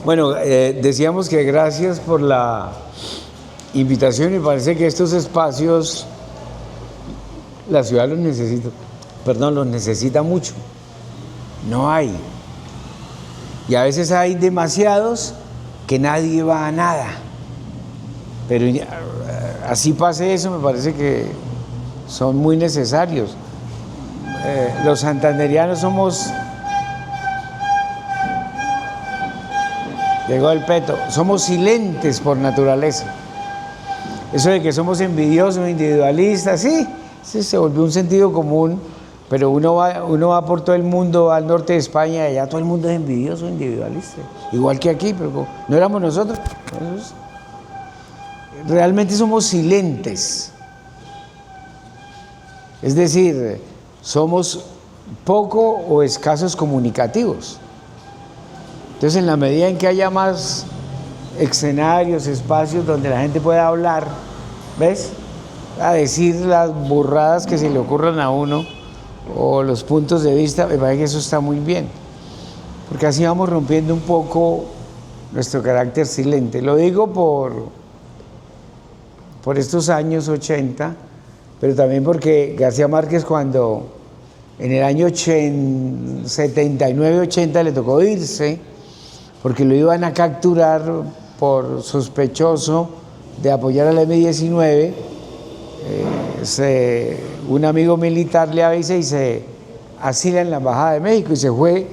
Bueno, decíamos que gracias por la invitación y parece que estos espacios la ciudad los necesita mucho. No hay. Y a veces hay demasiados que nadie va a nada. Pero así pase eso, me parece que son muy necesarios. Los santanderianos somos... Llegó el peto. Somos silentes por naturaleza. Eso de que somos envidiosos, individualistas, sí se volvió un sentido común, pero uno va por todo el mundo, al norte de España, y allá todo el mundo es envidioso, individualista. Igual que aquí, pero no éramos nosotros. Realmente somos silentes. Es decir, somos poco o escasos comunicativos. Entonces, en la medida en que haya más escenarios, espacios donde la gente pueda hablar, ¿ves? A decir las burradas que se le ocurran a uno o los puntos de vista, me parece que eso está muy bien, porque así vamos rompiendo un poco nuestro carácter silente. Lo digo por estos años 80, pero también porque García Márquez, cuando en el año 79-80 le tocó irse, porque lo iban a capturar por sospechoso de apoyar al M-19, un amigo militar le avisa y se asila en la Embajada de México y se fue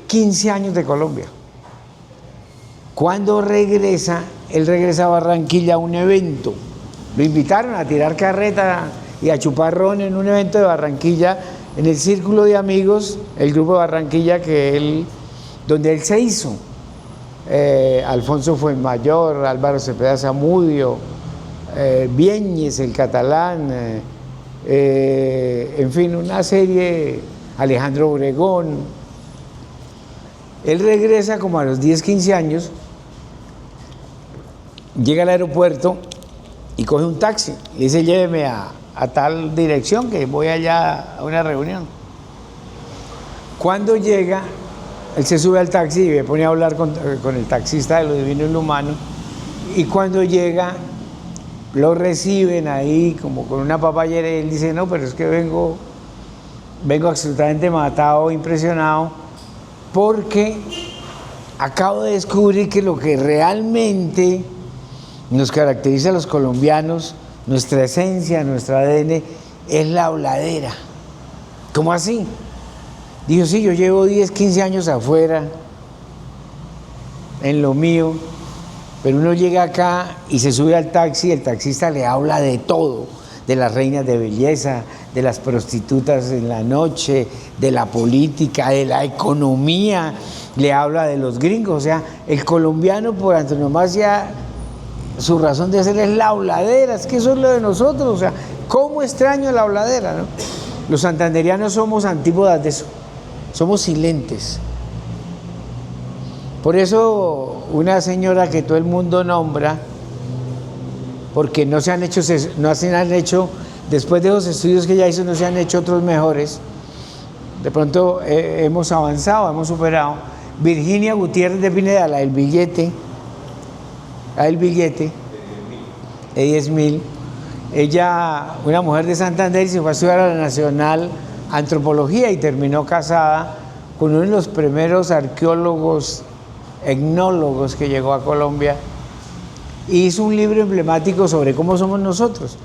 15 años de Colombia. Cuando regresa, él regresa a Barranquilla a un evento. Lo invitaron a tirar carreta y a chupar ron en un evento de Barranquilla, en el círculo de amigos, el grupo de Barranquilla donde él se hizo. Alfonso Fuenmayor, Álvaro Cepeda Zamudio, Viéñez, el catalán, en fin, una serie, Alejandro Obregón. Él regresa como a los 10, 15 años, llega al aeropuerto y coge un taxi. Le dice, lléveme a tal dirección que voy allá a una reunión. Cuando llega, él se sube al taxi y me pone a hablar con el taxista de Lo Divino y Lo Humano. Y cuando llega, lo reciben ahí como con una papayera y él dice, no, pero es que vengo absolutamente matado, impresionado, porque acabo de descubrir que lo que realmente nos caracteriza a los colombianos, nuestra esencia, nuestro ADN, es la habladera. ¿Cómo así? Dijo, sí, yo llevo 10, 15 años afuera, en lo mío, pero uno llega acá y se sube al taxi y el taxista le habla de todo, de las reinas de belleza, de las prostitutas en la noche, de la política, de la economía, le habla de los gringos. O sea, el colombiano por antonomasia, su razón de ser es la habladera, es que eso es lo de nosotros. O sea, ¿cómo extraño la habladera, no? Los santanderianos somos antípodas de eso, somos silentes. Por eso una señora que todo el mundo nombra, porque no se han hecho, después de los estudios que ella hizo, no se han hecho otros mejores. De pronto hemos avanzado, hemos superado. Virginia Gutiérrez de Pineda, la del billete, de 10.000. Ella, una mujer de Santander, se fue a estudiar a la Nacional Antropología y terminó casada con uno de los primeros arqueólogos, etnólogos que llegó a Colombia. Hizo un libro emblemático sobre cómo somos nosotros,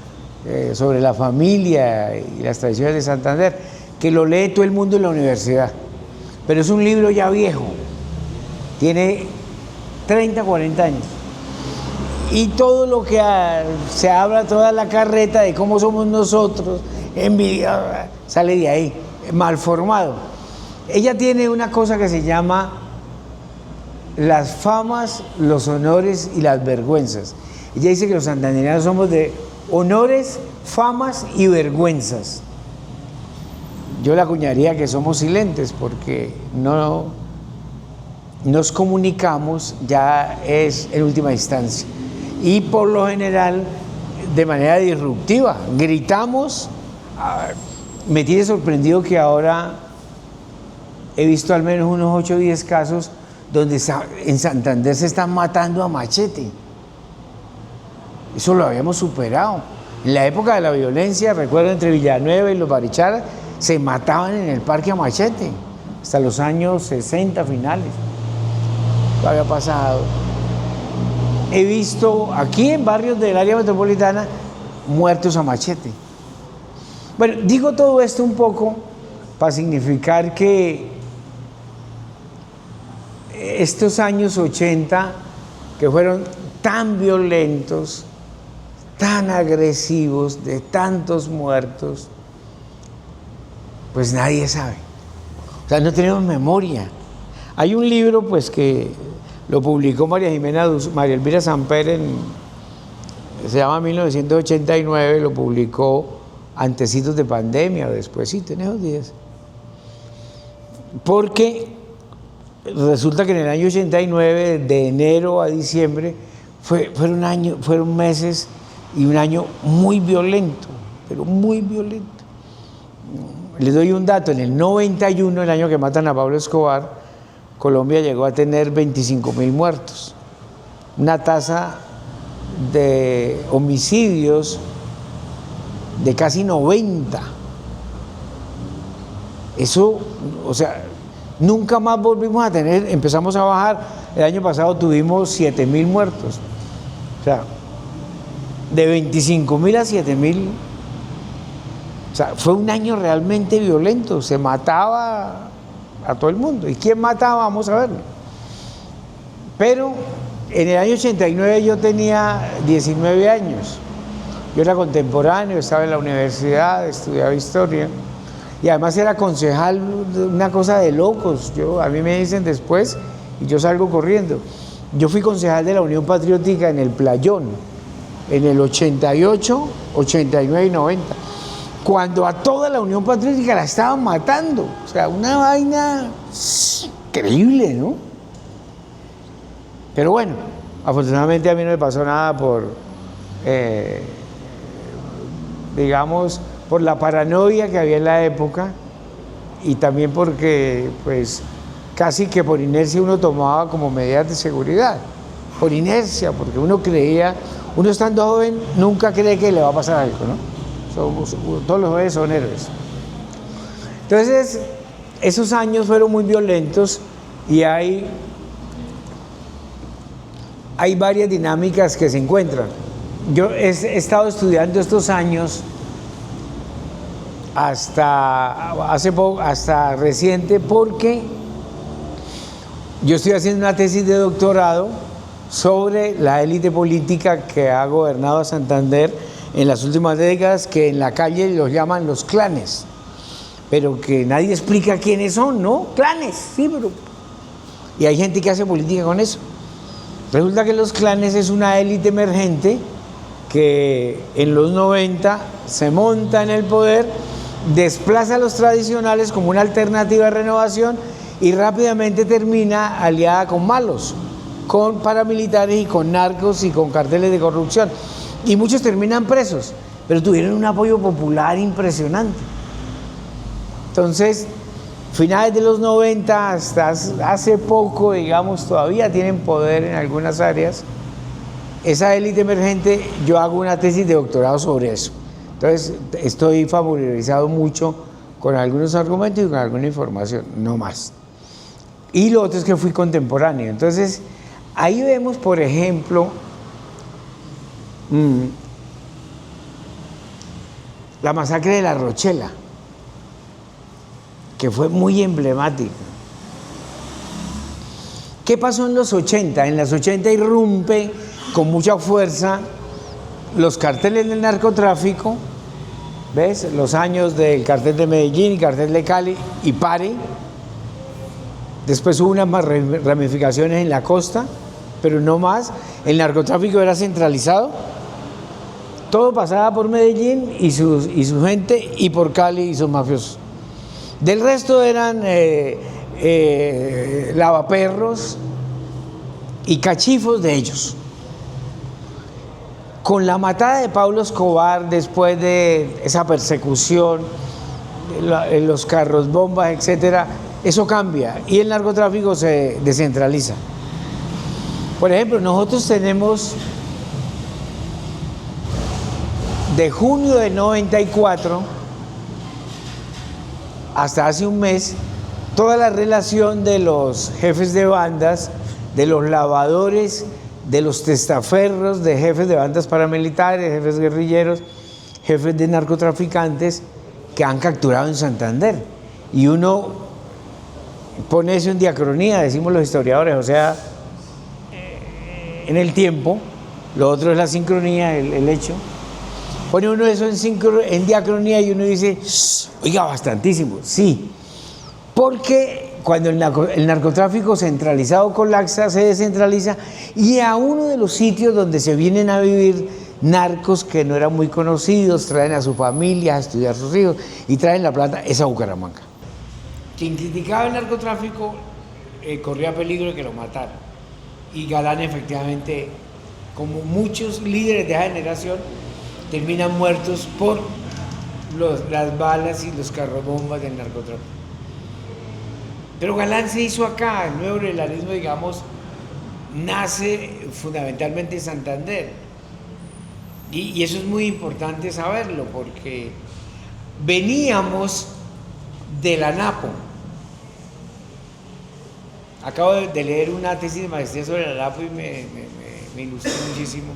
sobre la familia y las tradiciones de Santander, que lo lee todo el mundo en la universidad. Pero es un libro ya viejo, tiene 30, 40 años. Y todo lo que se habla, toda la carreta de cómo somos nosotros, envidia, sale de ahí, mal formado. Ella tiene una cosa que se llama las famas, los honores y las vergüenzas. Ella dice que los santanderianos somos de honores, famas y vergüenzas. Yo la acuñaría que somos silentes porque no nos comunicamos, ya es en última instancia. Y por lo general, de manera disruptiva, gritamos. Me tiene sorprendido que ahora he visto al menos unos 8 o 10 casos donde en Santander se están matando a machete. Eso lo habíamos superado. En la época de la violencia, recuerdo, entre Villanueva y los Barichara, se mataban en el parque a machete, hasta los años 60 finales. Lo había pasado. He visto aquí en barrios del área metropolitana muertos a machete. Bueno, digo todo esto un poco para significar que estos años 80, que fueron tan violentos, tan agresivos, de tantos muertos, pues nadie sabe. O sea, no tenemos memoria. Hay un libro, pues, que lo publicó María Elvira Samper, se llama 1989, lo publicó antecitos de pandemia o despuésito, en esos días. Porque resulta que en el año 89, de enero a diciembre, fueron meses y un año muy violento, pero muy violento. Les doy un dato: en el 91, el año que matan a Pablo Escobar, Colombia llegó a tener 25.000 muertos, una tasa de homicidios de casi 90. Eso, o sea, nunca más volvimos a tener, empezamos a bajar. El año pasado tuvimos 7.000 muertos. O sea, de 25.000 a 7.000. O sea, fue un año realmente violento, se mataba a todo el mundo. ¿Y quién mataba? Vamos a verlo. Pero en el año 89 yo tenía 19 años. Yo era contemporáneo, estaba en la universidad, estudiaba historia y además era concejal, una cosa de locos. A mí me dicen después y yo salgo corriendo. Yo fui concejal de la Unión Patriótica en el Playón, en el 88, 89 y 90, cuando a toda la Unión Patriótica la estaban matando. O sea, una vaina increíble, ¿no? Pero bueno, afortunadamente a mí no me pasó nada digamos, por la paranoia que había en la época y también porque, pues, casi que por inercia uno tomaba como medidas de seguridad. Por inercia, porque uno creía, uno estando joven nunca cree que le va a pasar algo, ¿no? Todos los jóvenes son héroes. Entonces, esos años fueron muy violentos y hay varias dinámicas que se encuentran. Yo he estado estudiando estos años hasta hace poco, hasta reciente, porque yo estoy haciendo una tesis de doctorado sobre la élite política que ha gobernado a Santander en las últimas décadas, que en la calle los llaman los clanes, pero que nadie explica quiénes son, ¿no? Clanes, sí, pero... Y hay gente que hace política con eso. Resulta que los clanes es una élite emergente que en los 90 se monta en el poder, desplaza a los tradicionales como una alternativa de renovación y rápidamente termina aliada con malos, con paramilitares y con narcos y con carteles de corrupción. Y muchos terminan presos, pero tuvieron un apoyo popular impresionante. Entonces, finales de los 90 hasta hace poco, digamos, todavía tienen poder en algunas áreas. Esa élite emergente, yo hago una tesis de doctorado sobre eso. Entonces, estoy familiarizado mucho con algunos argumentos y con alguna información, no más. Y lo otro es que fui contemporáneo. Entonces, ahí vemos, por ejemplo, la masacre de La Rochela, que fue muy emblemática. ¿Qué pasó en los 80? En los 80 irrumpe con mucha fuerza los carteles del narcotráfico, ¿ves? Los años del cartel de Medellín y cartel de Cali y Pare. Después hubo unas más ramificaciones en la costa, pero no más. El narcotráfico era centralizado. Todo pasaba por Medellín y su gente, y por Cali y sus mafiosos. Del resto eran lavaperros y cachifos de ellos. Con la matada de Pablo Escobar, después de esa persecución, los carros bombas, etcétera, eso cambia y el narcotráfico se descentraliza. Por ejemplo, nosotros tenemos de junio de 94 hasta hace un mes toda la relación de los jefes de bandas, de los lavadores, de los testaferros, de jefes de bandas paramilitares, jefes guerrilleros, jefes de narcotraficantes que han capturado en Santander. Y uno pone eso en diacronía, decimos los historiadores, o sea, en el tiempo, lo otro es la sincronía, el hecho. Pone uno eso en diacronía y uno dice, oiga, bastantísimo, sí, porque cuando el narcotráfico centralizado colapsa, se descentraliza, y a uno de los sitios donde se vienen a vivir narcos que no eran muy conocidos, traen a su familia a estudiar sus hijos y traen la plata, es a Bucaramanga. Quien criticaba el narcotráfico corría peligro de que lo mataran. Y Galán, efectivamente, como muchos líderes de esa generación, terminan muertos por las balas y los carrobombas del narcotráfico. Pero Galán se hizo acá, el nuevo neoliberalismo, digamos, nace fundamentalmente en Santander. Y eso es muy importante saberlo, porque veníamos de la Napo. Acabo de leer una tesis de maestría sobre la Napo y me ilustró muchísimo.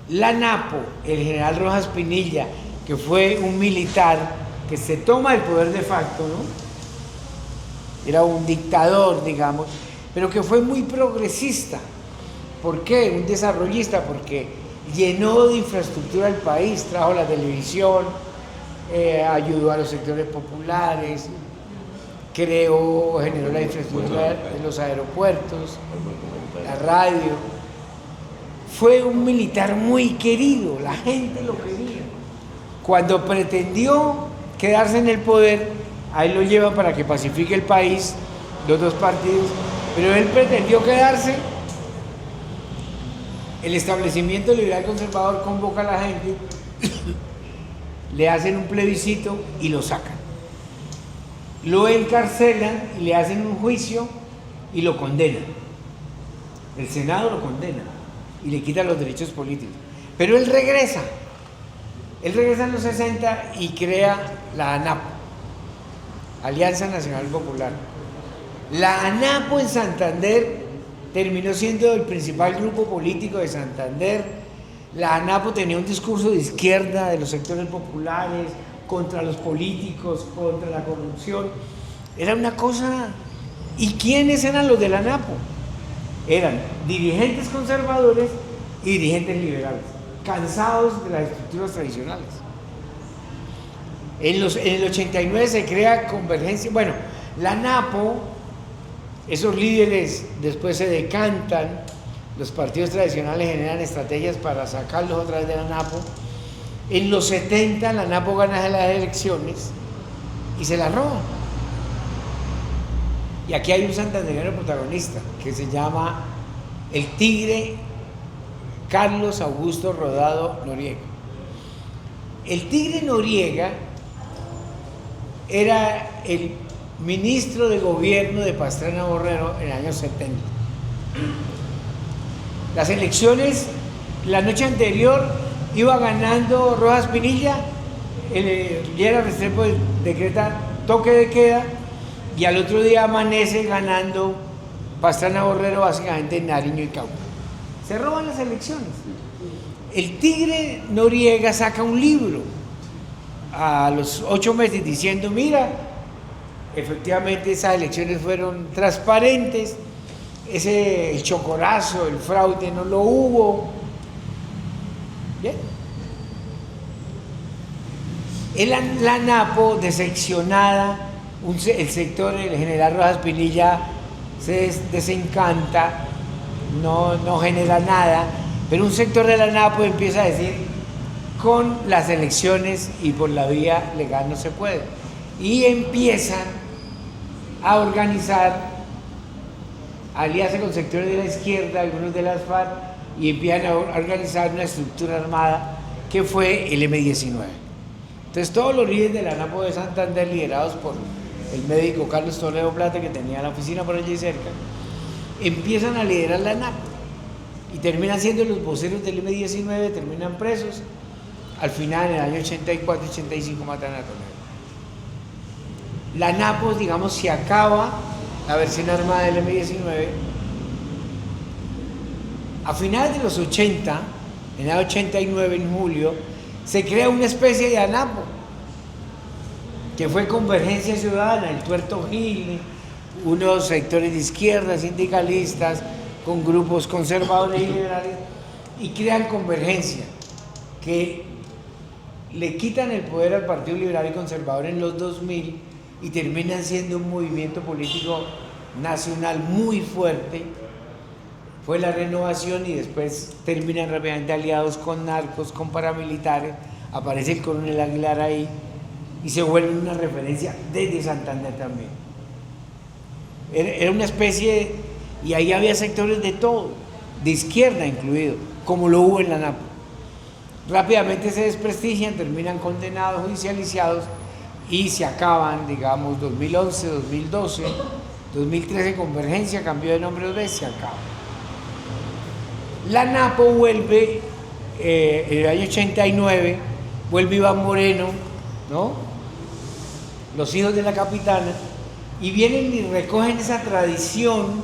La Napo, el general Rojas Pinilla, que fue un militar que se toma el poder de facto, ¿no? Era un dictador, digamos, pero que fue muy progresista. ¿Por qué? Un desarrollista, porque llenó de infraestructura el país, trajo la televisión, ayudó a los sectores populares, generó la infraestructura de los aeropuertos, la radio. Fue un militar muy querido, la gente lo quería. Cuando pretendió quedarse en el poder, ahí lo llevan para que pacifique el país, los dos partidos, pero él pretendió quedarse. El establecimiento liberal conservador convoca a la gente, le hacen un plebiscito y lo sacan. Lo encarcelan y le hacen un juicio y lo condenan. El Senado lo condena y le quita los derechos políticos. Pero él regresa en los 60 y crea la ANAP, Alianza Nacional Popular. La ANAPO en Santander terminó siendo el principal grupo político de Santander. La ANAPO tenía un discurso de izquierda de los sectores populares, contra los políticos, contra la corrupción. Era una cosa... ¿Y quiénes eran los de la ANAPO? Eran dirigentes conservadores y dirigentes liberales, cansados de las estructuras tradicionales. En el 89 se crea Convergencia. Bueno, la ANAPO, esos líderes después se decantan, los partidos tradicionales generan estrategias para sacarlos otra vez de la ANAPO. En los 70 la ANAPO gana las elecciones y se las roba. Y aquí hay un santandereano protagonista que se llama el Tigre Carlos Augusto Rodado Noriega. El Tigre Noriega era el ministro de gobierno de Pastrana Borrero en el año 70. Las elecciones, la noche anterior, iba ganando Rojas Pinilla, Llera Restrepo decreta toque de queda, y al otro día amanece ganando Pastrana Borrero, básicamente en Nariño y Cauca. Se roban las elecciones. El Tigre Noriega saca un libro a los 8 meses diciendo, mira, efectivamente esas elecciones fueron transparentes, el chocorazo, el fraude no lo hubo. Bien. La ANAPO, decepcionada, el sector, el general Rojas Pinilla se desencanta, no genera nada, pero un sector de la ANAPO empieza a decir, con las elecciones y por la vía legal no se puede. Y empiezan a organizar alianzas con sectores de la izquierda, algunos de las FARC, y empiezan a organizar una estructura armada que fue el M-19. Entonces todos los líderes de la ANAPO de Santander, liderados por el médico Carlos Toledo Plata, que tenía la oficina por allí cerca, empiezan a liderar la ANAP y terminan siendo los voceros del M-19, terminan presos. Al final, en el año 84-85, matan a Toledo. La ANAPO, digamos, se acaba la versión armada del M-19. A finales de los 80, en el 89, en julio, se crea una especie de ANAPO, que fue Convergencia Ciudadana, el Tuerto Gil, unos sectores de izquierda, sindicalistas, con grupos conservadores y liberales, y crean Convergencia, que le quitan el poder al Partido Liberal y Conservador en los 2000 y terminan siendo un movimiento político nacional muy fuerte. Fue la Renovación y después terminan rápidamente aliados con narcos, con paramilitares, aparece el coronel Aguilar ahí y se vuelve una referencia desde Santander también. Era una especie, y ahí había sectores de todo, de izquierda incluido, como lo hubo en la ANAP. Rápidamente se desprestigian, terminan condenados, judicializados y se acaban, digamos, 2011, 2012, 2013 Convergencia, cambió de nombre 2 veces, se acaba. La NAPO vuelve, en el año 89, vuelve Iván Moreno, ¿no? Los hijos de la capitana, y vienen y recogen esa tradición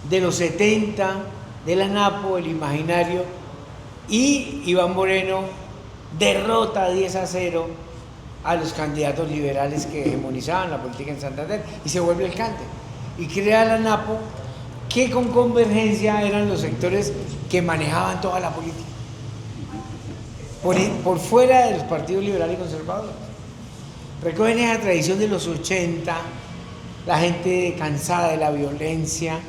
de los 70, de la NAPO, el imaginario, y Iván Moreno derrota 10-0 a los candidatos liberales que hegemonizaban la política en Santander y se vuelve alcalde. Y crea la NAPO, que con Convergencia eran los sectores que manejaban toda la política, por fuera de los partidos liberales y conservadores. Recogen esa tradición de los 80, la gente cansada de la violencia,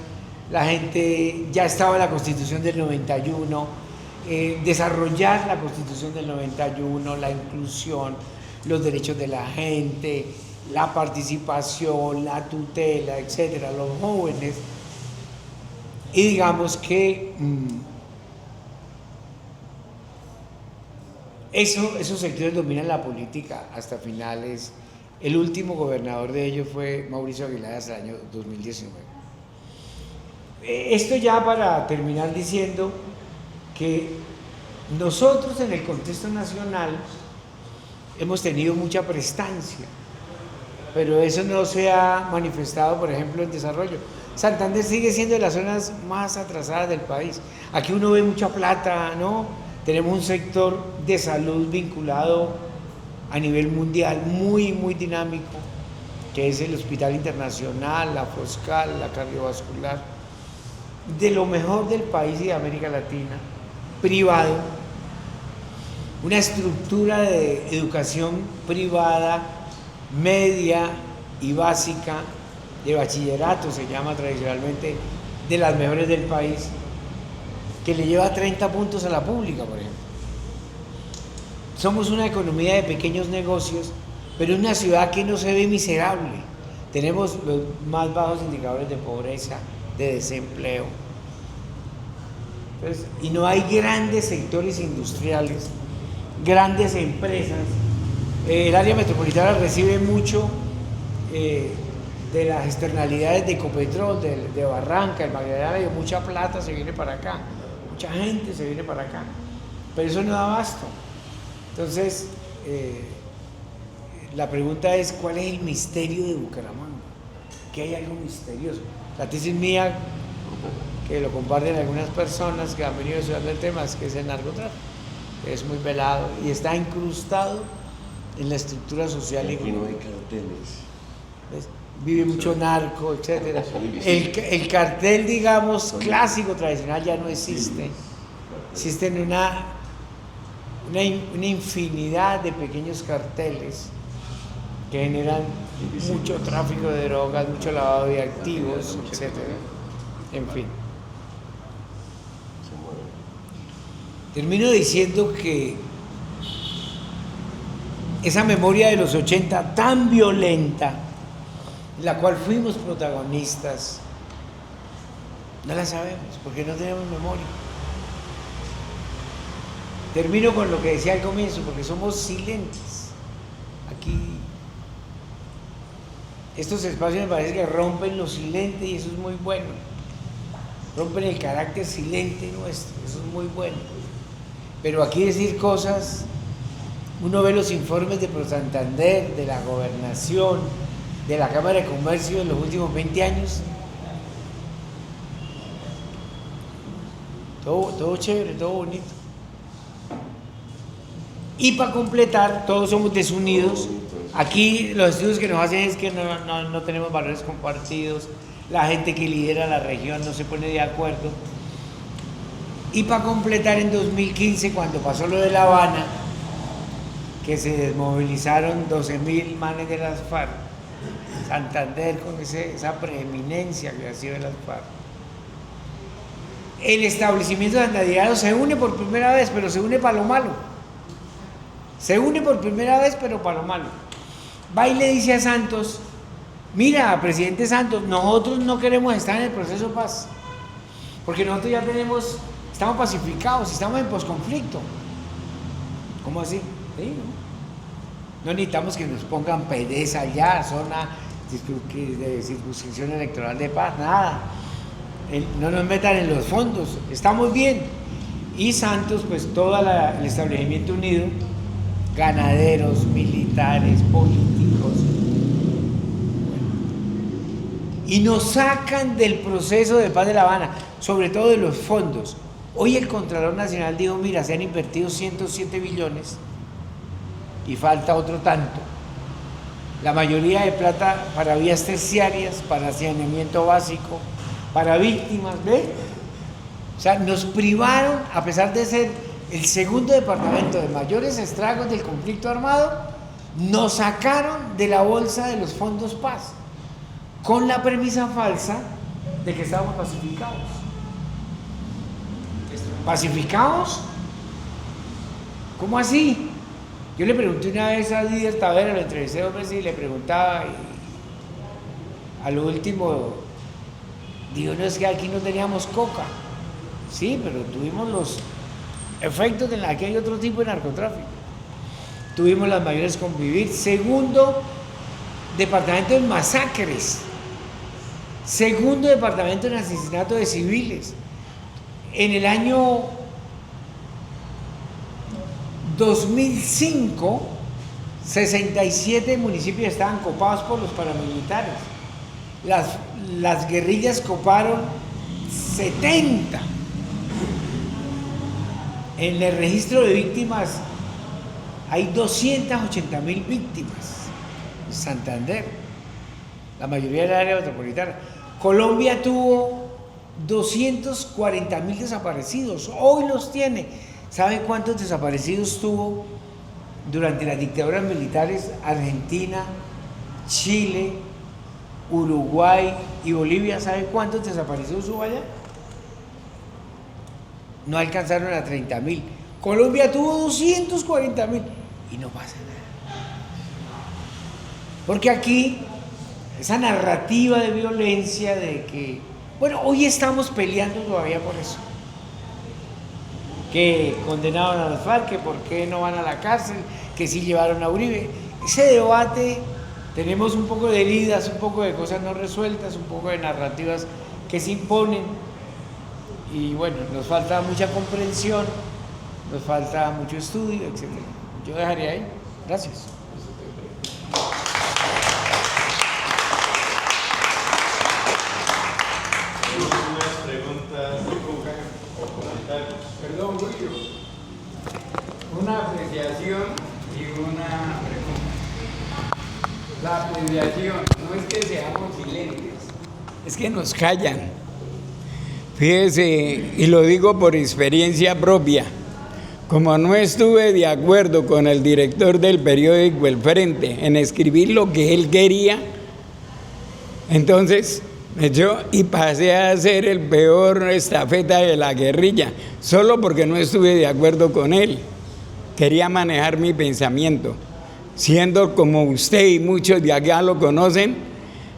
la gente, ya estaba la Constitución del 91, desarrollar la Constitución del 91, la inclusión, los derechos de la gente, la participación, la tutela, etcétera, los jóvenes. Y digamos que esos sectores dominan la política hasta finales. El último gobernador de ellos fue Mauricio Aguilar hasta el año 2019. Esto ya para terminar diciendo que nosotros en el contexto nacional hemos tenido mucha prestancia, pero eso no se ha manifestado, por ejemplo, en desarrollo. Santander sigue siendo de las zonas más atrasadas del país. Aquí uno ve mucha plata, ¿no? Tenemos un sector de salud vinculado a nivel mundial muy, muy dinámico, que es el Hospital Internacional, la Foscal, la cardiovascular, de lo mejor del país y de América Latina, privado, una estructura de educación privada, media y básica, de bachillerato se llama tradicionalmente, de las mejores del país, que le lleva 30 puntos a la pública, por ejemplo. Somos una economía de pequeños negocios, pero una ciudad que no se ve miserable. Tenemos los más bajos indicadores de pobreza, de desempleo. Entonces, y no hay grandes sectores industriales, grandes empresas. El área metropolitana recibe mucho de las externalidades de Ecopetrol, de Barranca, el Magdalena, mucha plata se viene para acá, mucha gente se viene para acá, pero eso no da abasto. Entonces, la pregunta es, ¿cuál es el misterio de Bucaramanga? ¿Que hay algo misterioso? La tesis mía, que lo comparten algunas personas que han venido estudiando el tema, es que es el narcotráfico, que es muy velado y está incrustado en la estructura social y económica. No hay carteles. ¿Ves? Vive mucho narco, etcétera. El cartel, digamos, clásico, tradicional, ya no existe. Existen una infinidad de pequeños carteles que generan mucho tráfico de drogas, mucho lavado de activos, etcétera. En fin. Termino diciendo que esa memoria de los 80 tan violenta, en la cual fuimos protagonistas, no la sabemos porque no tenemos memoria. Termino con lo que decía al comienzo, porque somos silentes. Aquí estos espacios me parece que rompen lo silente y eso es muy bueno. Rompen el carácter silente nuestro, eso es muy bueno. Pero aquí decir cosas, uno ve los informes de ProSantander, de la Gobernación, de la Cámara de Comercio de los últimos 20 años. Todo chévere, todo bonito. Y para completar, todos somos desunidos. Aquí los estudios que nos hacen es que no tenemos valores compartidos, la gente que lidera la región no se pone de acuerdo. Y para completar, en 2015, cuando pasó lo de La Habana, que se desmovilizaron 12.000 manes de las FARC, Santander con esa preeminencia que ha sido de las FARC, el establecimiento de Andadiado se une por primera vez, pero se une para lo malo. Se une por primera vez, pero para lo malo. Va y le dice a Santos: mira, presidente Santos, nosotros no queremos estar en el proceso de paz, porque nosotros ya estamos pacificados, estamos en posconflicto. ¿Cómo así? ¿Sí? No necesitamos que nos pongan PDs allá, zona de circunscripción electoral de paz, nada. No nos metan en los fondos, estamos bien. Y Santos, pues todo el establecimiento unido, ganaderos, militares, políticos, y nos sacan del proceso de paz de La Habana, sobre todo de los fondos. Hoy el Contralor Nacional dijo: mira, se han invertido 107 billones y falta otro tanto. La mayoría de plata para vías terciarias, para saneamiento básico, para víctimas, ¿ve? O sea, nos privaron, a pesar de ser el segundo departamento de mayores estragos del conflicto armado, nos sacaron de la bolsa de los fondos paz, con la premisa falsa de que estábamos pacificados. ¿Pacificados? ¿Cómo así? Yo le pregunté una vez a Díaz Tavera, lo entrevisté 2 veces y le preguntaba, y a lo último digo: no, es que aquí no teníamos coca. Sí, pero tuvimos los efectos de la que hay otro tipo de narcotráfico. Tuvimos las mayores convivir. Segundo departamento en masacres. Segundo departamento en asesinato de civiles. En el año 2005, 67 municipios estaban copados por los paramilitares. Las guerrillas coparon 70. En el registro de víctimas hay 280.000 víctimas. Santander, la mayoría del área metropolitana. Colombia tuvo 240.000 desaparecidos, hoy los tiene. ¿Sabe cuántos desaparecidos tuvo durante las dictaduras militares? Argentina, Chile, Uruguay y Bolivia. ¿Sabe cuántos desaparecidos hubo allá? No alcanzaron a 30.000. Colombia tuvo 240.000 y no pasa nada. Porque aquí esa narrativa de violencia, de que, bueno, hoy estamos peleando todavía por eso, que condenaron a las FARC, que por qué no van a la cárcel, que sí llevaron a Uribe. Ese debate, tenemos un poco de heridas, un poco de cosas no resueltas, un poco de narrativas que se imponen, y bueno, nos falta mucha comprensión, nos falta mucho estudio, etc. Yo dejaría ahí. Gracias. Perdón, Julio. Una apreciación y una pregunta. La apreciación no es que seamos silentes, es que nos callan. Fíjese, y lo digo por experiencia propia, como no estuve de acuerdo con el director del periódico El Frente en escribir lo que él quería, entonces me echó y pasé a ser el peor estafeta de la guerrilla, solo porque no estuve de acuerdo con él. Quería manejar mi pensamiento, siendo como usted y muchos de acá lo conocen,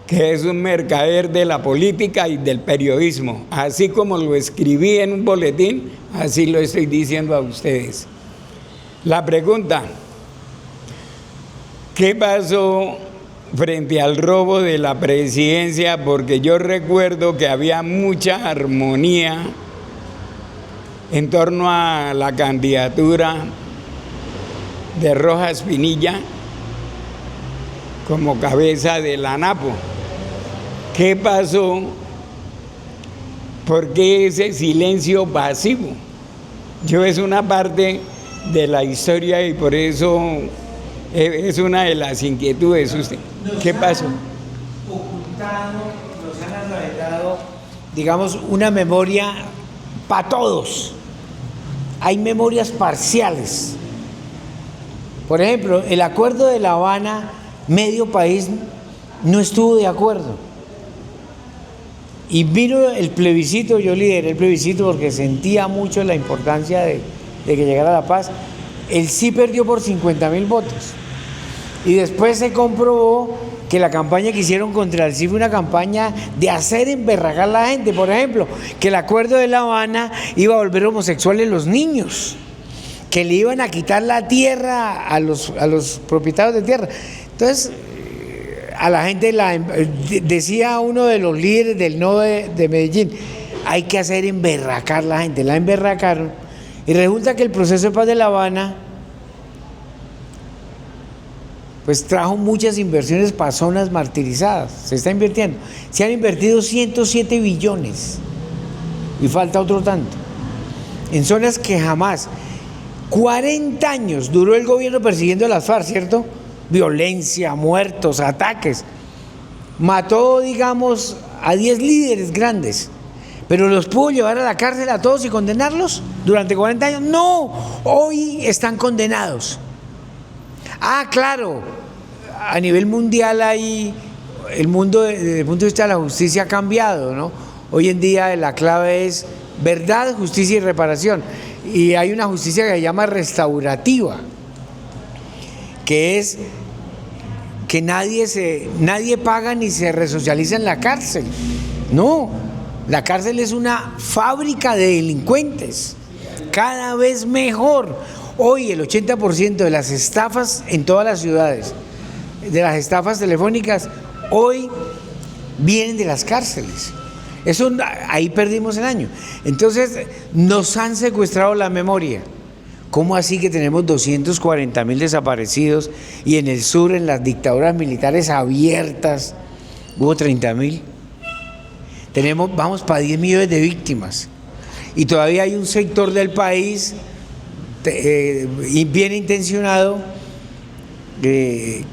que es un mercader de la política y del periodismo. Así como lo escribí en un boletín, así lo estoy diciendo a ustedes. La pregunta: ¿qué pasó frente al robo de la presidencia, porque yo recuerdo que había mucha armonía en torno a la candidatura de Rojas Pinilla como cabeza de la ANAPO. ¿Qué pasó? ¿Por qué ese silencio pasivo? Yo es una parte de la historia y por eso es una de las inquietudes. ¿Qué pasó? Nos han arreglado, digamos, una memoria para todos. Hay memorias parciales. Por ejemplo, el acuerdo de La Habana, medio país no estuvo de acuerdo. Y vino el plebiscito, yo lideré el plebiscito porque sentía mucho la importancia de que llegara la paz. El sí perdió por 50.000 votos. Y después se comprobó que la campaña que hicieron contra el sí fue una campaña de hacer emberracar a la gente. Por ejemplo, que el acuerdo de La Habana iba a volver homosexuales los niños, que le iban a quitar la tierra a los propietarios de tierra. Entonces, a la gente decía uno de los líderes del no de Medellín, hay que hacer emberracar a la gente. La emberracaron y resulta que el proceso de paz de La Habana pues trajo muchas inversiones para zonas martirizadas. Se está invirtiendo. Se han invertido 107 billones y falta otro tanto. En zonas que jamás. 40 años duró el gobierno persiguiendo a las FARC, ¿cierto? Violencia, muertos, ataques. Mató, digamos, a 10 líderes grandes. ¿Pero los pudo llevar a la cárcel a todos y condenarlos durante 40 años? No, hoy están condenados. Ah, claro, a nivel mundial el mundo desde el punto de vista de la justicia ha cambiado, ¿no? Hoy en día la clave es verdad, justicia y reparación. Y hay una justicia que se llama restaurativa, que es que nadie paga ni se resocializa en la cárcel. No, la cárcel es una fábrica de delincuentes, cada vez mejor. Hoy el 80% de las estafas en todas las ciudades, de las estafas telefónicas, hoy vienen de las cárceles. Eso, ahí perdimos el año. Entonces, nos han secuestrado la memoria. ¿Cómo así que tenemos 240.000 desaparecidos y en el sur, en las dictaduras militares abiertas, hubo 30.000? Vamos para 10 millones de víctimas. Y todavía hay un sector del país bien intencionado que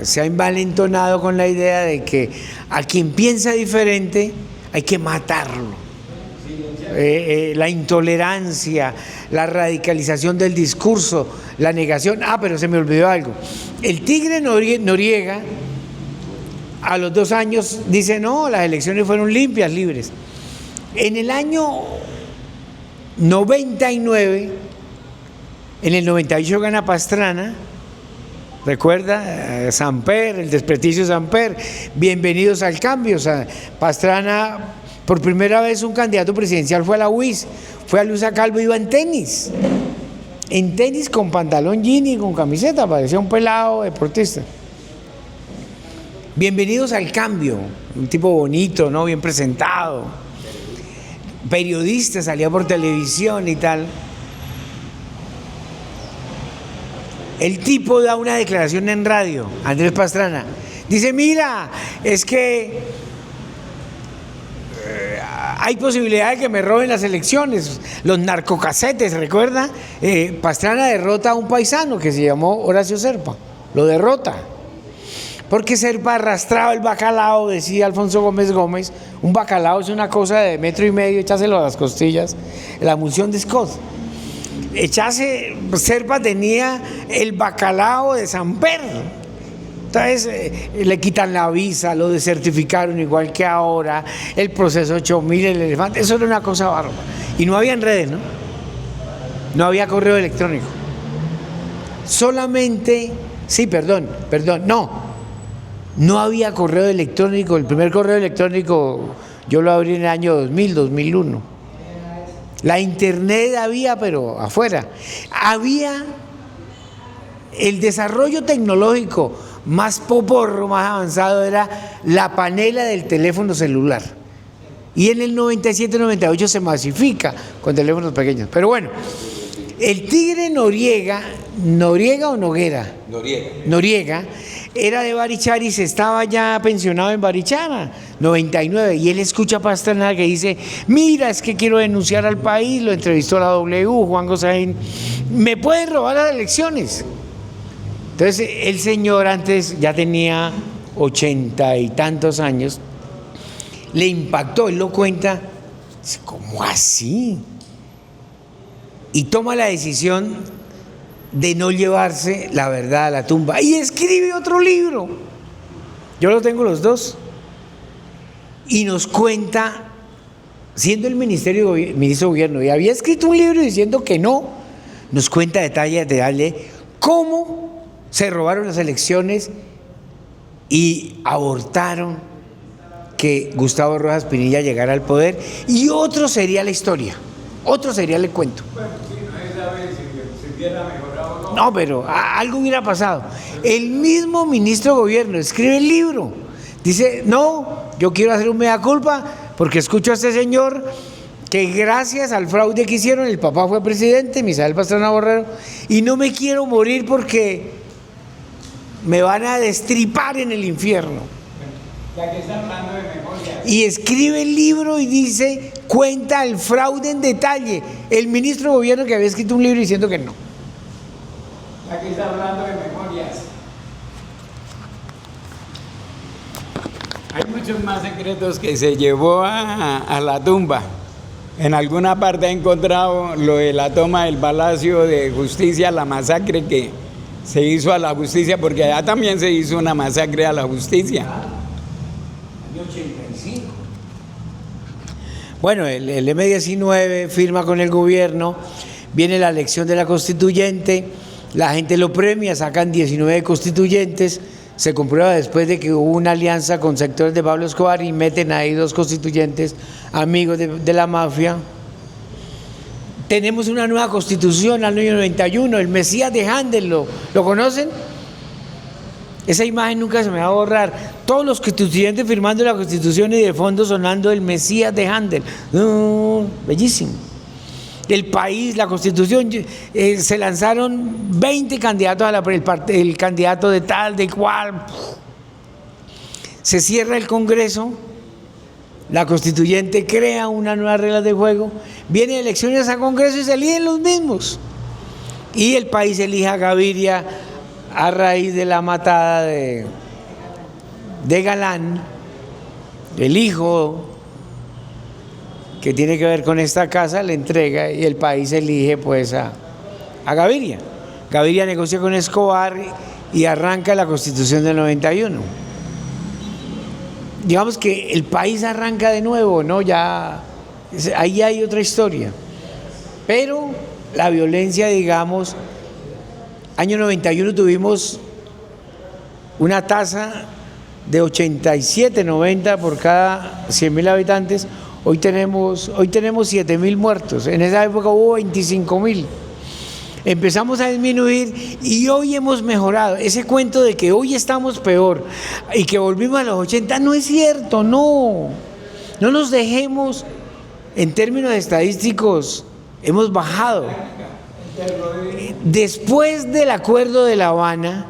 se ha envalentonado con la idea de que a quien piensa diferente hay que matarlo. La intolerancia, la radicalización del discurso, la negación. Pero se me olvidó algo. El Tigre Noriega a los 2 años dice: no, las elecciones fueron limpias, libres. En el año 99, en el 98 gana Pastrana. ¿Recuerda? Samper, el desprestigio de Samper. Bienvenidos al cambio. O sea, Pastrana, por primera vez un candidato presidencial fue a la UIS, fue a Luisa Calvo, iba en tenis con pantalón jean y con camiseta, parecía un pelado deportista. Bienvenidos al cambio, un tipo bonito, ¿no? Bien presentado, periodista, salía por televisión y tal. El tipo da una declaración en radio, Andrés Pastrana, dice: mira, es que hay posibilidad de que me roben las elecciones, los narcocasetes, ¿recuerda? Pastrana derrota a un paisano que se llamó Horacio Serpa, lo derrota, porque Serpa arrastraba el bacalao, decía Alfonso Gómez Gómez. Un bacalao es una cosa de 1,5 metros, echáselo a las costillas, la munición de Scott. Serpa tenía el bacalao de Samper. Entonces le quitan la visa, lo desertificaron igual que ahora, el proceso 8.000, el elefante, eso era una cosa bárbara. Y no había redes, ¿no? No había correo electrónico. Solamente, no había correo electrónico. El primer correo electrónico yo lo abrí en el año 2000, 2001. La internet había, pero afuera. Había el desarrollo tecnológico más poporro, más avanzado, era la panela del teléfono celular. Y en el 97-98 se masifica con teléfonos pequeños. Pero bueno, el tigre Noriega o Noguera, Noriega, era de Barichara y se estaba ya pensionado en Barichara, 99, y él escucha a Pastrana que dice: mira, es que quiero denunciar al país. Lo entrevistó a la W, Juan Gosaín, me pueden robar las elecciones. Entonces el señor antes ya tenía 80 y tantos años, le impactó, él lo cuenta, ¿cómo así? Y toma la decisión de no llevarse la verdad a la tumba y escribe otro libro. Yo lo tengo los dos. Y nos cuenta, siendo el ministro de gobierno, y había escrito un libro diciendo que no, nos cuenta detalle cómo se robaron las elecciones y abortaron que Gustavo Rojas Pinilla llegara al poder, y otro sería la historia, otro sería el cuento. Bueno, sí, no se sabe si hubiera mejorado o no. No, pero algo hubiera pasado. El mismo ministro de gobierno escribe el libro, dice: no, yo quiero hacer un mea culpa porque escucho a este señor que gracias al fraude que hicieron, el papá fue presidente, Misael Pastrana Borrero, y no me quiero morir porque me van a destripar en el infierno. Ya que está hablando de memoria. Y escribe el libro y dice, cuenta el fraude en detalle. El ministro de gobierno que había escrito un libro diciendo que no. Ya que está hablando de memorias. Hay muchos más secretos que se llevó a la tumba. En alguna parte he encontrado lo de la toma del Palacio de Justicia, la masacre que se hizo a la justicia, porque allá también se hizo una masacre a la justicia. Año 85. Bueno, el M-19 firma con el gobierno, viene la elección de la constituyente, la gente lo premia, sacan 19 constituyentes, se comprueba después de que hubo una alianza con sectores de Pablo Escobar y meten ahí 2 constituyentes amigos de la mafia. Tenemos una nueva constitución al año 91, el Mesías de Handel, ¿lo conocen? Esa imagen nunca se me va a borrar. Todos los constituyentes firmando la constitución y de fondo sonando el Mesías de Handel. Bellísimo. El país, la constitución, se lanzaron 20 candidatos el candidato de tal, de cual. Se cierra el Congreso, la constituyente crea una nueva regla de juego, vienen elecciones a Congreso y se eligen los mismos. Y el país elige a Gaviria a raíz de la matada de Galán, el hijo que tiene que ver con esta casa, le entrega y el país elige pues a Gaviria. Gaviria negocia con Escobar y arranca la Constitución del 91. Digamos que el país arranca de nuevo, ¿no? Ya ahí hay otra historia. Pero la violencia, digamos, año 91 tuvimos una tasa de 87, 90 por cada 100.000 habitantes. Hoy tenemos 7.000 muertos. En esa época hubo 25.000. Empezamos a disminuir y hoy hemos mejorado. Ese cuento de que hoy estamos peor y que volvimos a los 80 no es cierto, no. No nos dejemos, en términos estadísticos, hemos bajado. Después del acuerdo de La Habana,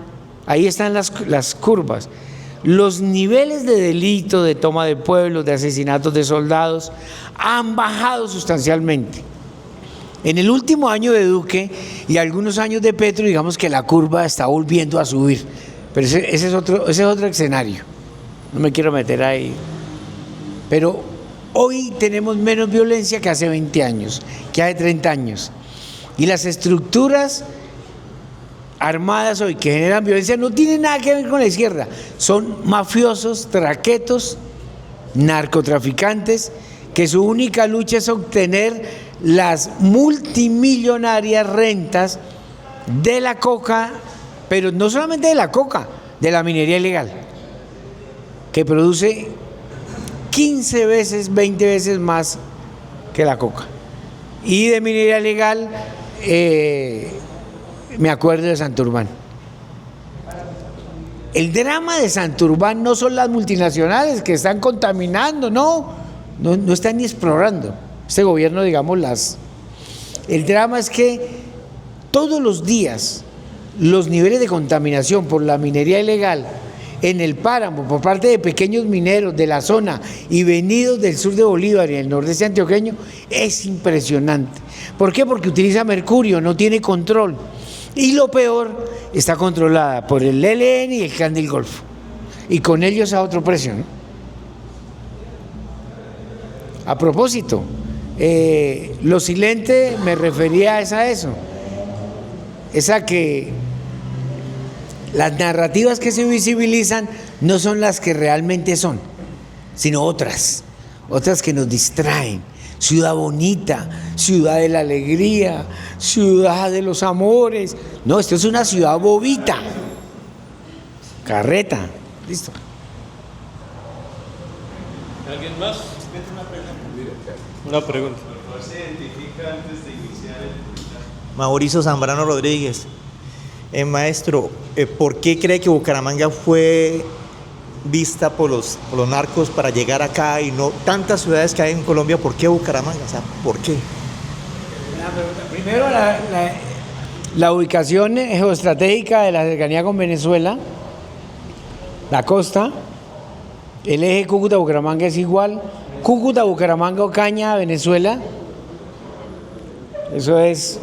ahí están las curvas. Los niveles de delito, de toma de pueblos, de asesinatos de soldados, han bajado sustancialmente. En el último año de Duque y algunos años de Petro, digamos que la curva está volviendo a subir. Pero ese es otro escenario. No me quiero meter ahí. Pero hoy tenemos menos violencia que hace 20 años, que hace 30 años. Y las estructuras armadas hoy que generan violencia no tienen nada que ver con la izquierda. Son mafiosos, traquetos, narcotraficantes, que su única lucha es obtener las multimillonarias rentas de la coca, pero no solamente de la coca, de la minería ilegal, que produce 15 veces, 20 veces más que la coca. Y de minería ilegal, me acuerdo de Santurbán. El drama de Santurbán no son las multinacionales que están contaminando, no están ni explorando. Este gobierno, digamos, el drama es que todos los días los niveles de contaminación por la minería ilegal en el páramo por parte de pequeños mineros de la zona y venidos del sur de Bolívar y el nordeste antioqueño es impresionante. ¿Por qué? Porque utiliza mercurio, no tiene control. Y lo peor, está controlada por el ELN y el Clan del Golfo. Y con ellos a otro precio, ¿no? A propósito, lo silente me refería es a eso. Es a que las narrativas que se visibilizan no son las que realmente son, sino otras que nos distraen. Ciudad bonita, ciudad de la alegría, ciudad de los amores. No, esto es una ciudad bobita. Carreta. Listo. ¿Alguien más? Una pregunta. Por favor, se identifica antes de iniciar el... Mauricio Zambrano Rodríguez. Maestro, ¿por qué cree que Bucaramanga fue vista por los narcos para llegar acá y no tantas ciudades que hay en Colombia? ¿Por qué Bucaramanga? O sea, ¿por qué? Primero, la ubicación geoestratégica de la cercanía con Venezuela, la costa, el eje Cúcuta-Bucaramanga es igual, Cúcuta-Bucaramanga, Ocaña, Venezuela, eso es...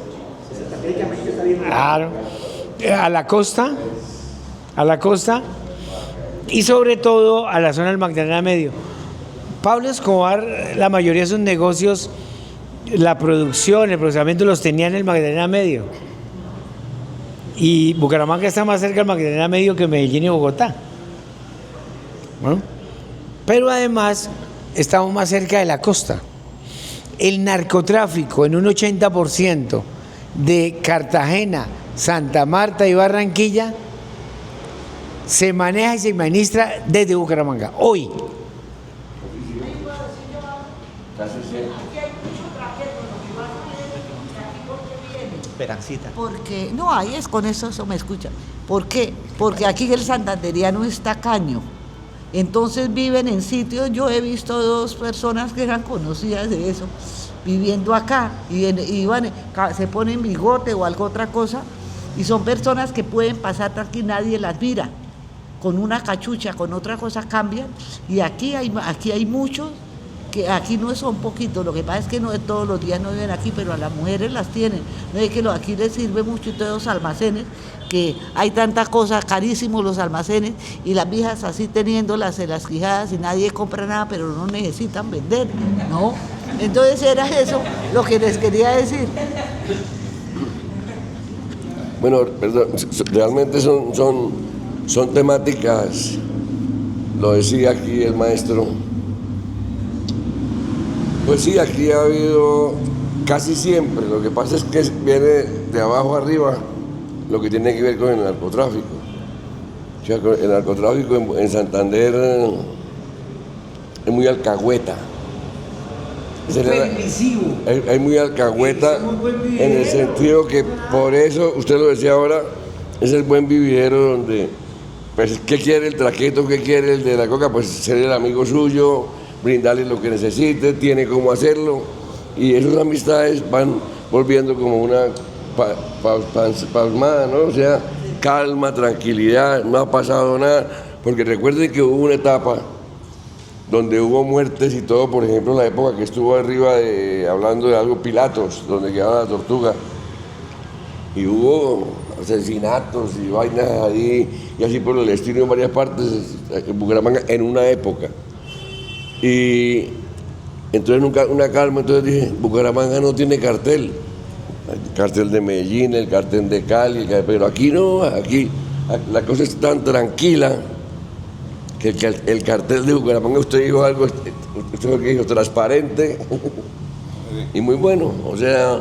Claro. A la costa y sobre todo a la zona del Magdalena Medio. Pablo Escobar, la mayoría de sus negocios, la producción, el procesamiento los tenía en el Magdalena Medio. Y Bucaramanga está más cerca del Magdalena Medio que Medellín y Bogotá. ¿No? Pero además estamos más cerca de la costa. El narcotráfico en un 80% de Cartagena, Santa Marta y Barranquilla se maneja y se administra desde Bucaramanga. Hoy. Esperancita. Porque, no, ahí es con eso me escucha. ¿Por qué? Porque aquí el santanderiano es tacaño. Entonces viven en sitios, yo he visto 2 personas que eran conocidas de eso, viviendo acá, y se ponen bigote o algo otra cosa, y son personas que pueden pasar aquí, nadie las mira, con una cachucha, con otra cosa cambian, y aquí hay muchos, que aquí no son poquitos, lo que pasa es que no todos los días no viven aquí, pero a las mujeres las tienen, no es que aquí les sirve mucho todos los almacenes, que hay tanta cosa, carísimos los almacenes, y las viejas así teniéndolas en las quijadas y nadie compra nada, pero no necesitan vender, ¿no? Entonces era eso lo que les quería decir. Bueno, perdón, realmente son temáticas, lo decía aquí el maestro. Pues sí, aquí ha habido casi siempre, lo que pasa es que viene de abajo arriba lo que tiene que ver con el narcotráfico. O sea, el narcotráfico en Santander es muy alcahueta. Hay muy alcahueta en el sentido que por eso, usted lo decía ahora, es el buen vividero donde, pues, ¿qué quiere el traqueto? ¿Qué quiere el de la coca? Pues ser el amigo suyo, brindarle lo que necesite, tiene cómo hacerlo, y esas amistades van volviendo como una palmada, ¿no? O sea, calma, tranquilidad, no ha pasado nada, porque recuerden que hubo una etapa donde hubo muertes y todo, por ejemplo, en la época que estuvo arriba hablando de algo Pilatos, donde quedaba la tortuga, y hubo asesinatos y vainas ahí, y así por el estilo en varias partes en Bucaramanga en una época. Y entonces una calma, entonces dije, Bucaramanga no tiene cartel, el cartel de Medellín, el cartel de Cali, pero aquí no, aquí la cosa es tan tranquila que el cartel de Bucaramanga, usted dijo algo, usted lo que dijo, transparente y muy bueno, o sea...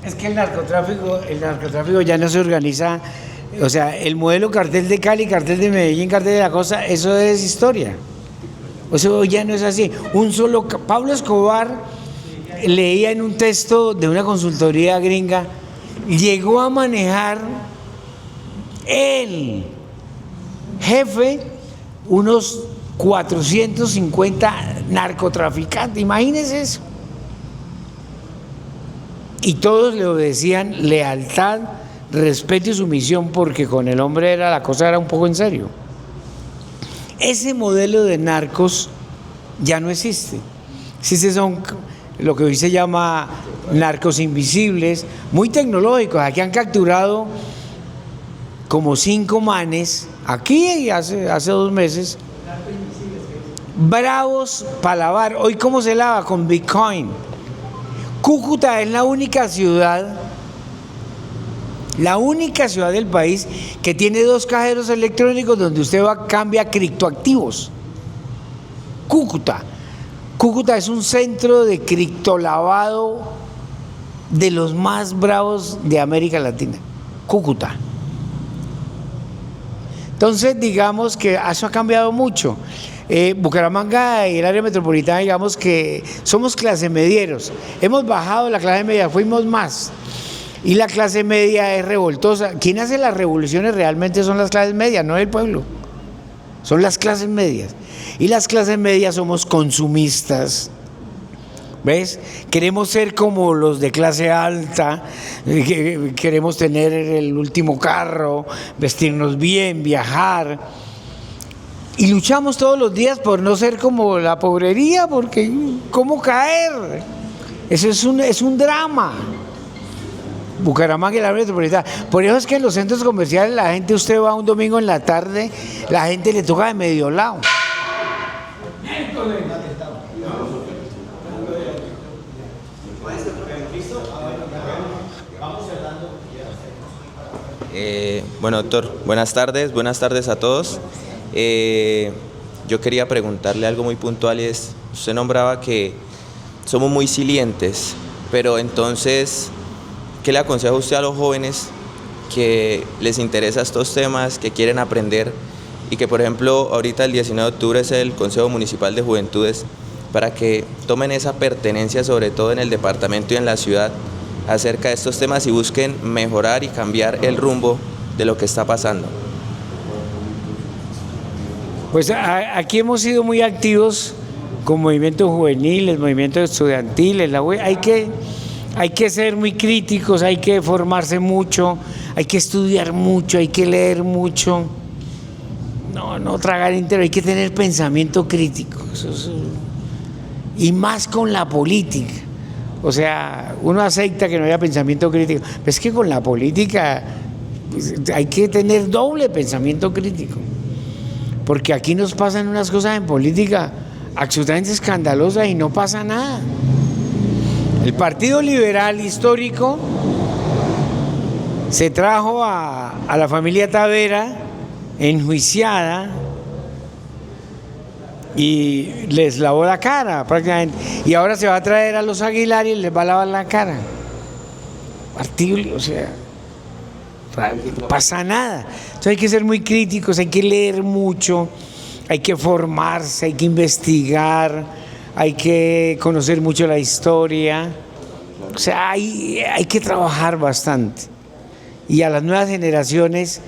Es que el narcotráfico ya no se organiza, o sea, el modelo cartel de Cali, cartel de Medellín, cartel de la Costa, eso es historia. Eso ya no es así. Pablo Escobar leía en un texto de una consultoría gringa, llegó a manejar él jefe, unos 450 narcotraficantes, imagínense eso. Y todos le obedecían lealtad, respeto y sumisión, porque con el hombre la cosa era un poco en serio. Ese modelo de narcos ya no existe. Existe son lo que hoy se llama narcos invisibles, muy tecnológicos. Aquí han capturado como 5 manes, aquí hace 2 meses, bravos para lavar. Hoy, ¿cómo se lava? Con Bitcoin. Cúcuta es la única ciudad del país que tiene 2 cajeros electrónicos donde usted cambia criptoactivos. Cúcuta es un centro de criptolavado de los más bravos de América Latina. Cúcuta. Entonces, digamos que eso ha cambiado mucho. Bucaramanga y el área metropolitana, digamos que somos clase medieros. Hemos bajado la clase media, fuimos más. Y la clase media es revoltosa. ¿Quién hace las revoluciones realmente? Son las clases medias, no el pueblo. Son las clases medias. Y las clases medias somos consumistas. ¿Ves? Queremos ser como los de clase alta, queremos tener el último carro, vestirnos bien, viajar. Y luchamos todos los días por no ser como la pobrería, porque ¿cómo caer? Eso es un drama. Bucaramanga y la área metropolitana. Por eso es que en los centros comerciales la gente, usted va un domingo en la tarde, la gente le toca de medio lado. Bueno, doctor, buenas tardes a todos. Yo quería preguntarle algo muy puntual y es, usted nombraba que somos muy silientes, pero entonces, ¿qué le aconseja usted a los jóvenes que les interesa estos temas, que quieren aprender y que, por ejemplo, ahorita el 19 de octubre es el Consejo Municipal de Juventudes, para que tomen esa pertenencia, sobre todo en el departamento y en la ciudad, acerca de estos temas y busquen mejorar y cambiar el rumbo de lo que está pasando? Pues aquí hemos sido muy activos con movimientos juveniles, movimientos estudiantiles. Hay que ser muy críticos, hay que formarse mucho, hay que estudiar mucho, hay que leer mucho. No tragar entero, hay que tener pensamiento crítico. Y más con la política. O sea, uno acepta que no haya pensamiento crítico, pero es que con la política pues, hay que tener doble pensamiento crítico. Porque aquí nos pasan unas cosas en política absolutamente escandalosas y no pasa nada. El Partido Liberal Histórico se trajo a la familia Tavera enjuiciada y les lavó la cara prácticamente. Y ahora se va a traer a los Aguilar y les va a lavar la cara. Partido, o sea, no pasa nada. Entonces hay que ser muy críticos, hay que leer mucho, hay que formarse, hay que investigar, hay que conocer mucho la historia. O sea, hay que trabajar bastante. Y a las nuevas generaciones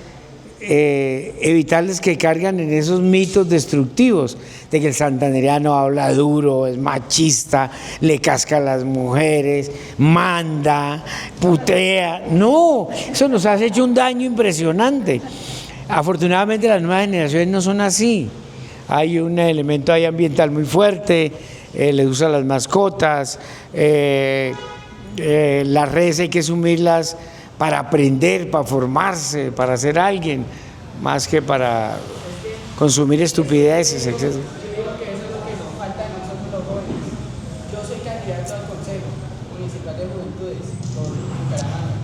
evitarles que cargan en esos mitos destructivos de que el santandereano habla duro, es machista, le casca a las mujeres, manda, putea. No, eso nos ha hecho un daño impresionante. Afortunadamente las nuevas generaciones no son así. Hay un elemento ahí ambiental muy fuerte, les usan las mascotas, las redes hay que asumirlas para aprender, para formarse, para ser alguien, más que para consumir estupideces, etc. Yo digo que eso es lo que nos falta a nosotros los jóvenes. Yo soy candidato al Consejo Municipal de Juventudes por Bucaramanga.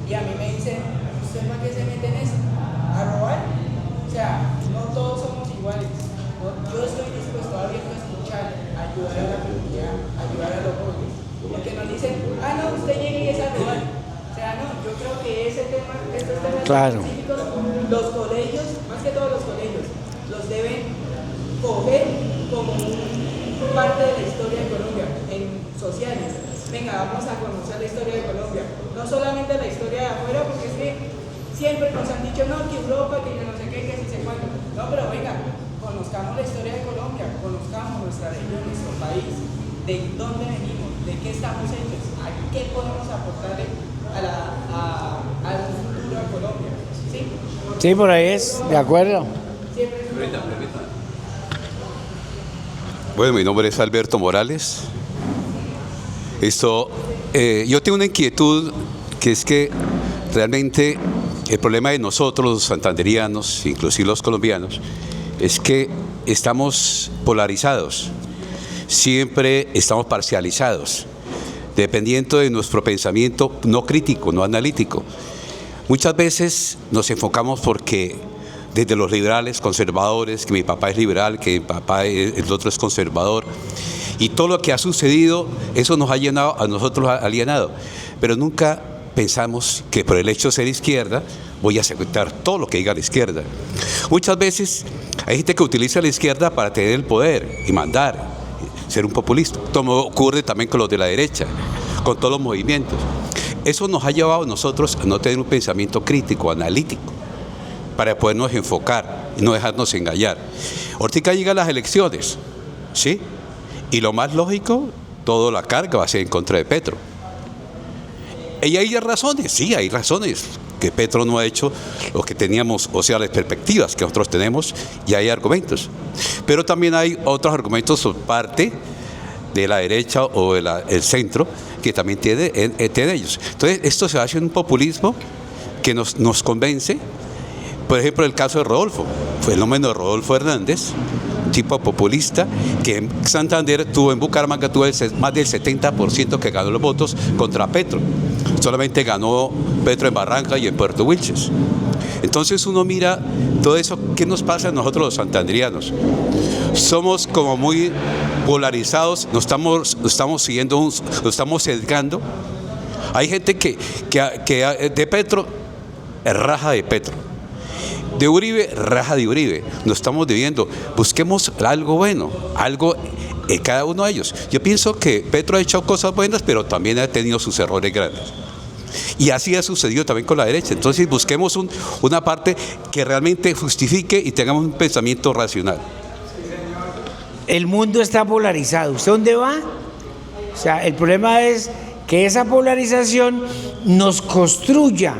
Y a mí me dicen, ¿usted para qué se mete en eso? ¿A robar? O sea, no todos somos iguales. Yo estoy dispuesto a abierto a escuchar, a ayudar a la comunidad, a ayudar a los jóvenes. Porque nos dicen, no, usted llegue y es a robar. O sea, no, yo creo que estos temas claro, específicos, los colegios, más que todos los colegios, los deben coger como parte de la historia de Colombia, en sociales. Venga, vamos a conocer la historia de Colombia. No solamente la historia de afuera, porque es que Siempre nos han dicho, no, que Europa, que yo no sé qué, que si se cuenta. No, pero venga, conozcamos la historia de Colombia, conozcamos nuestra región, nuestro país, de dónde venimos, de qué estamos hechos, a qué podemos aportarle a un futuro a Colombia. ¿Sí? Sí, por ahí es, de acuerdo. Bueno, mi nombre es Alberto Morales. Yo tengo una inquietud, que es que realmente el problema de nosotros, los santanderianos, inclusive los colombianos, es que estamos polarizados, siempre estamos parcializados, dependiendo de nuestro pensamiento no crítico, no analítico. Muchas veces nos enfocamos porque desde los liberales, conservadores, que mi papá es liberal, que mi papá el otro es conservador, y todo lo que ha sucedido, eso nos ha llenado, a nosotros alienado, pero nunca pensamos que por el hecho de ser izquierda voy a aceptar todo lo que diga la izquierda. Muchas veces hay gente que utiliza la izquierda para tener el poder y mandar, ser un populista. Como ocurre también con los de la derecha, con todos los movimientos. Eso nos ha llevado a nosotros a no tener un pensamiento crítico, analítico, para podernos enfocar y no dejarnos engañar. Ahorita llegan las elecciones, ¿sí? Y lo más lógico, toda la carga va a ser en contra de Petro. Y hay razones, sí, hay razones, que Petro no ha hecho lo que teníamos, o sea, las perspectivas que nosotros tenemos, y hay argumentos. Pero también hay otros argumentos por parte de la derecha o el centro, que también tiene ellos. Entonces, esto se hace un populismo que nos convence. Por ejemplo, el caso de Rodolfo, fenómeno de Rodolfo Hernández, un tipo populista, que en Santander en Bucaramanga tuvo más del 70% que ganó los votos contra Petro. Solamente ganó Petro en Barranca y en Puerto Wilches. Entonces uno mira todo eso, ¿qué nos pasa a nosotros los santanderianos? Somos como muy polarizados, nos estamos siguiendo, nos estamos sesgando. Hay gente que de Petro raja de Petro, de Uribe raja de Uribe. Nos estamos dividiendo. Busquemos algo bueno, algo cada uno de ellos. Yo pienso que Petro ha hecho cosas buenas, pero también ha tenido sus errores grandes. Y así ha sucedido también con la derecha. Entonces busquemos una parte que realmente justifique y tengamos un pensamiento racional. El mundo está polarizado. ¿Usted dónde va? O sea, el problema es que esa polarización nos construya,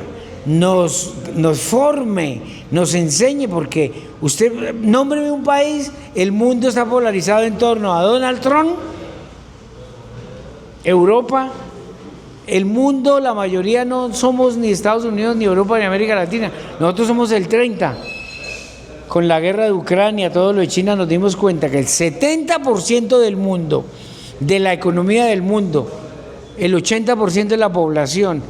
nos forme, nos enseñe, porque usted, nómbreme un país, el mundo está polarizado en torno a Donald Trump, Europa. El mundo, la mayoría no somos ni Estados Unidos, ni Europa, ni América Latina. Nosotros somos el 30%. Con la guerra de Ucrania, todo lo de China, nos dimos cuenta que el 70% del mundo, de la economía del mundo, el 80% de la población,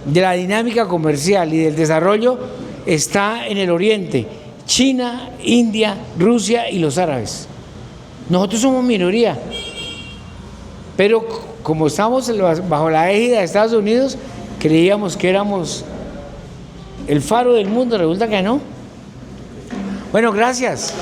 de la dinámica comercial y del desarrollo, está en el Oriente. China, India, Rusia y los árabes. Nosotros somos minoría. Pero como estamos bajo la égida de Estados Unidos, creíamos que éramos el faro del mundo, resulta que no. Bueno, gracias.